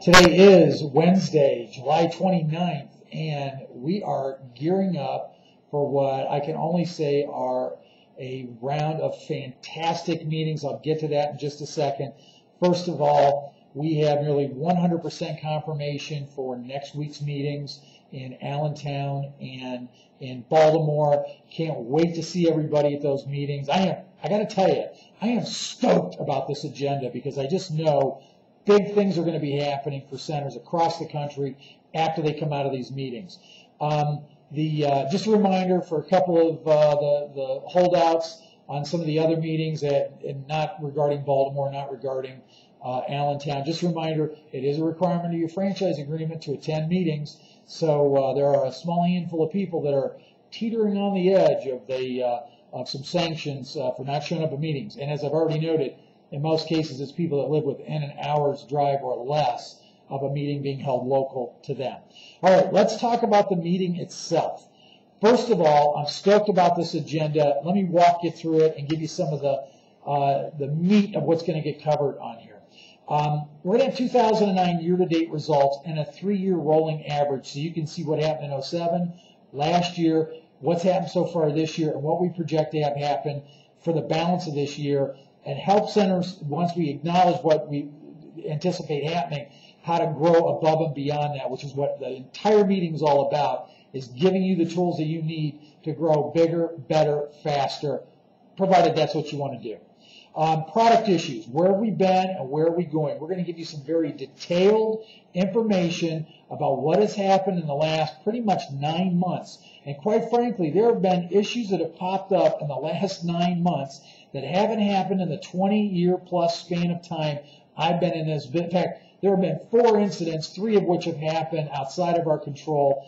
Today is Wednesday, July 29th, and we are gearing up for what I can only say are a round of fantastic meetings. I'll get to that in just a second. First of all, we have nearly 100% confirmation for next week's meetings in Allentown and in Baltimore. Can't wait to see everybody at those meetings. I got to tell you, I am stoked about this agenda because I just know big things are going to be happening for centers across the country after they come out of these meetings. Just a reminder for a couple of the holdouts on some of the other meetings, and not regarding Baltimore, not regarding Allentown. Just a reminder, it is a requirement of your franchise agreement to attend meetings. So there are a small handful of people that are teetering on the edge of some sanctions for not showing up at meetings. And as I've already noted, in most cases, it's people that live within an hour's drive or less of a meeting being held local to them. All right, let's talk about the meeting itself. First of all, I'm stoked about this agenda. Let me walk you through it and give you some of the meat of what's going to get covered on here. We're going to have 2009 year-to-date results and a 3-year rolling average, so you can see what happened in 2007, last year, what's happened so far this year, and what we project to have happen for the balance of this year, and help centers, once we acknowledge what we anticipate happening, how to grow above and beyond that, which is what the entire meeting is all about, is giving you the tools that you need to grow bigger, better, faster, provided that's what you want to do. Product issues, where have we been and where are we going? We're going to give you some very detailed information about what has happened in the last pretty much 9 months. And quite frankly, there have been issues that have popped up in the last 9 months that haven't happened in the 20-year-plus span of time I've been in this. In fact, there have been 4 incidents, 3 of which have happened outside of our control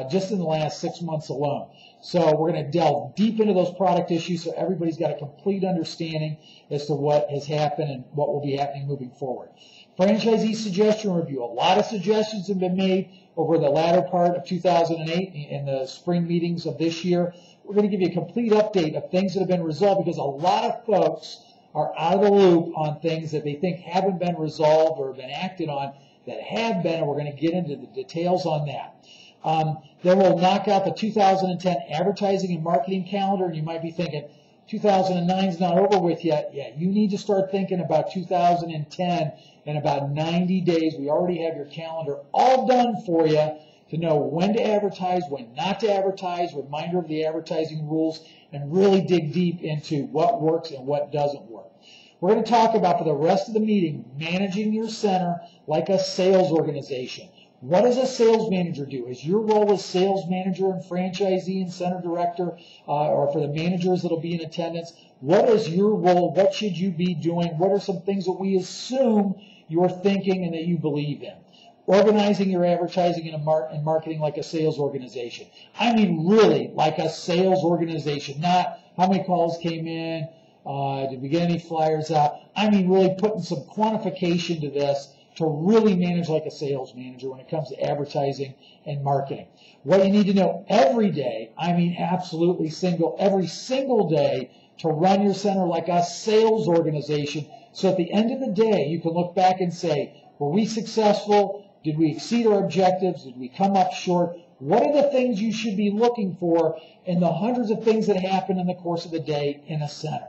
just in the last 6 months alone. So we're going to delve deep into those product issues so everybody's got a complete understanding as to what has happened and what will be happening moving forward. Franchisee suggestion review. A lot of suggestions have been made over the latter part of 2008 in the spring meetings of this year. We're going to give you a complete update of things that have been resolved because a lot of folks are out of the loop on things that they think haven't been resolved or been acted on that have been, and we're going to get into the details on that. Then we'll knock out the 2010 advertising and marketing calendar, and you might be thinking, 2009 is not over with yet. Yeah, you need to start thinking about 2010 in about 90 days. We already have your calendar all done for you to know when to advertise, when not to advertise, reminder of the advertising rules, and really dig deep into what works and what doesn't work. We're going to talk about, for the rest of the meeting, managing your center like a sales organization. What does a sales manager do? Is your role as sales manager and franchisee and center director, or for the managers that will be in attendance, what is your role? What should you be doing? What are some things that we assume you're thinking and that you believe in? Organizing your advertising and marketing like a sales organization. I mean really like a sales organization, not how many calls came in, did we get any flyers out. I mean really putting some quantification to this to really manage like a sales manager when it comes to advertising and marketing. What you need to know every day, I mean absolutely every single day, to run your center like a sales organization, so at the end of the day you can look back and say, were we successful? Did we exceed our objectives? Did we come up short? What are the things you should be looking for in the hundreds of things that happen in the course of the day in a center?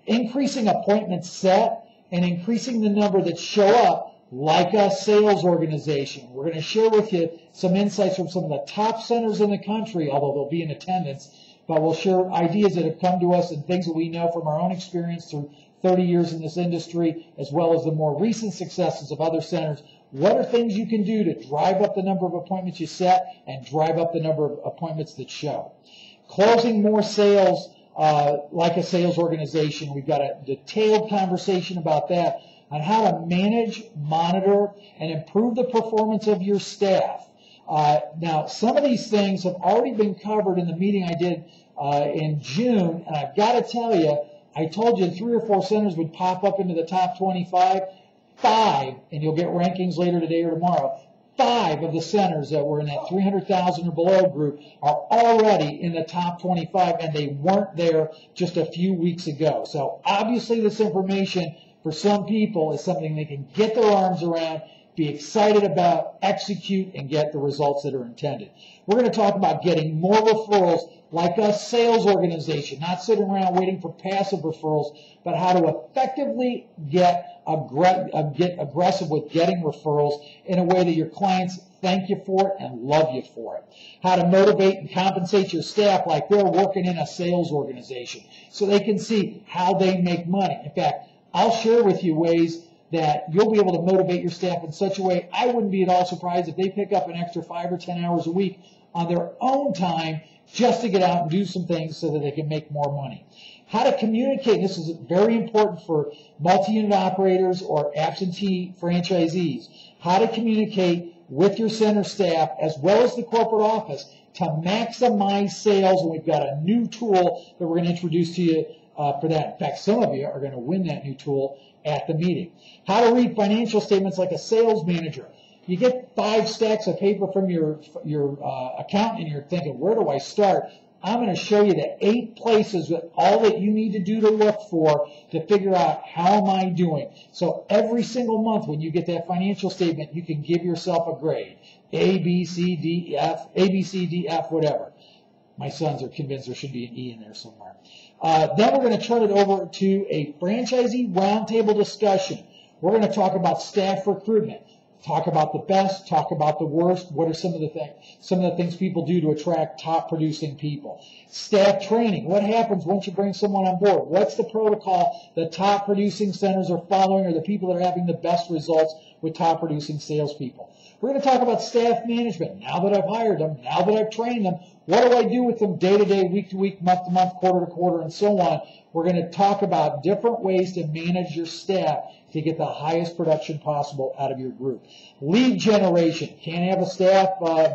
Increasing appointments set and increasing the number that show up like a sales organization. We're going to share with you some insights from some of the top centers in the country, although they'll be in attendance, but we'll share ideas that have come to us and things that we know from our own experience through 30 years in this industry, as well as the more recent successes of other centers. What are things you can do to drive up the number of appointments you set and drive up the number of appointments that show? Closing more sales like a sales organization. We've got a detailed conversation about that, on how to manage, monitor, and improve the performance of your staff. Now, some of these things have already been covered in the meeting I did in June, and I've got to tell you, I told you 3 or 4 centers would pop up into the top 25. 5, and you'll get rankings later today or tomorrow, 5 of the centers that were in that 300,000 or below group are already in the top 25, and they weren't there just a few weeks ago. So obviously this information for some people is something they can get their arms around, be excited about, execute, and get the results that are intended. We're going to talk about getting more referrals like a sales organization, not sitting around waiting for passive referrals, but how to effectively get aggressive with getting referrals in a way that your clients thank you for it and love you for it. How to motivate and compensate your staff like they're working in a sales organization so they can see how they make money. In fact, I'll share with you ways that you'll be able to motivate your staff in such a way I wouldn't be at all surprised if they pick up an extra 5 or 10 hours a week on their own time just to get out and do some things so that they can make more money. How to communicate, this is very important for multi-unit operators or absentee franchisees, how to communicate with your center staff as well as the corporate office to maximize sales. And we've got a new tool that we're going to introduce to you for that. In fact, some of you are going to win that new tool at the meeting. How to read financial statements like a sales manager. You get 5 stacks of paper from your accountant and you're thinking, where do I start? I'm going to show you the 8 places with all that you need to do to look for to figure out how am I doing. So every single month when you get that financial statement, you can give yourself a grade. A, B, C, D, F, A, B, C, D, F, whatever. My sons are convinced there should be an E in there somewhere. Then we're going to turn it over to a franchisee roundtable discussion. We're going to talk about staff recruitment. Talk about the best, talk about the worst. What are some of the things people do to attract top producing people? Staff training. What happens once you bring someone on board? What's the protocol the top producing centers are following or the people that are having the best results with top producing salespeople? We're going to talk about staff management. Now that I've hired them, now that I've trained them, what do I do with them day to day, week to week, month to month, quarter to quarter, and so on? We're going to talk about different ways to manage your staff to get the highest production possible out of your group. Lead generation. Can't have a staff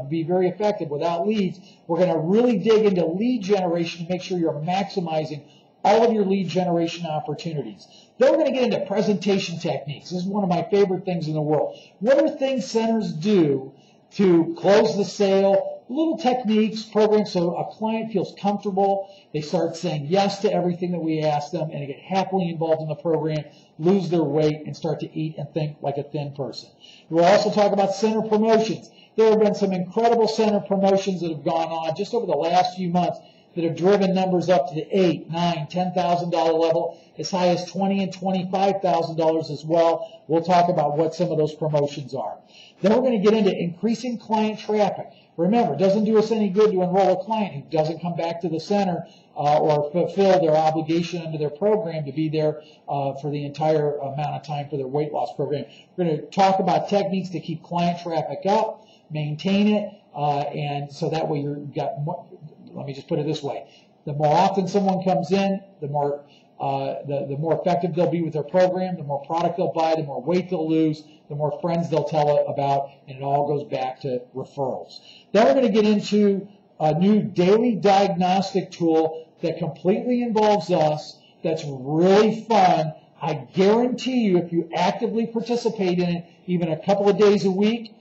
be very effective without leads. We're going to really dig into lead generation to make sure you're maximizing all of your lead generation opportunities. Then we're going to get into presentation techniques. This is one of my favorite things in the world. What are things centers do to close the sale? Little techniques, programs, so a client feels comfortable. They start saying yes to everything that we ask them, and they get happily involved in the program, lose their weight, and start to eat and think like a thin person. We'll also talk about center promotions. There have been some incredible center promotions that have gone on just over the last few months that have driven numbers up to the $8,000, $9,000, $10,000 level, as high as $20,000 and $25,000 as well. We'll talk about what some of those promotions are. Then we're going to get into increasing client traffic. Remember, it doesn't do us any good to enroll a client who doesn't come back to the center or fulfill their obligation under their program to be there for the entire amount of time for their weight loss program. We're going to talk about techniques to keep client traffic up, maintain it, and so that way you've got more. Let me just put it this way. The more often someone comes in, the more effective they'll be with their program, the more product they'll buy, the more weight they'll lose, the more friends they'll tell about, and it all goes back to referrals. Then we're going to get into a new daily diagnostic tool that completely involves us, that's really fun. I guarantee you, if you actively participate in it, even a couple of days a week,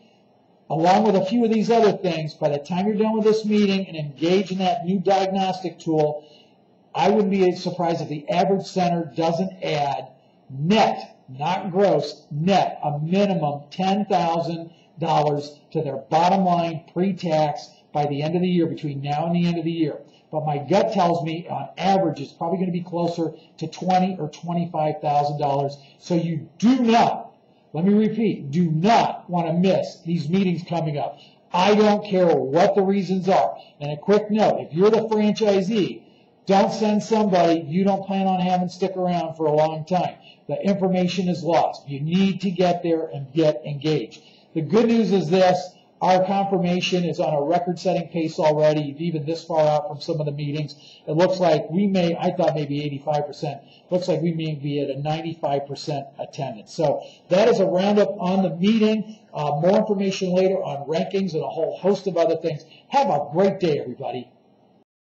along with a few of these other things, by the time you're done with this meeting and engage in that new diagnostic tool, I wouldn't be surprised if the average center doesn't add net, not gross, net, a minimum $10,000 to their bottom line pre-tax by the end of the year, between now and the end of the year. But my gut tells me on average it's probably going to be closer to $20,000 or $25,000. So you do not, let me repeat, do not want to miss these meetings coming up. I don't care what the reasons are. And a quick note, if you're the franchisee, don't send somebody you don't plan on having stick around for a long time. The information is lost. You need to get there and get engaged. The good news is this. Our confirmation is on a record-setting pace already, even this far out from some of the meetings. It looks like I thought maybe 85%. Looks like we may be at a 95% attendance. So that is a roundup on the meeting. More information later on rankings and a whole host of other things. Have a great day, everybody.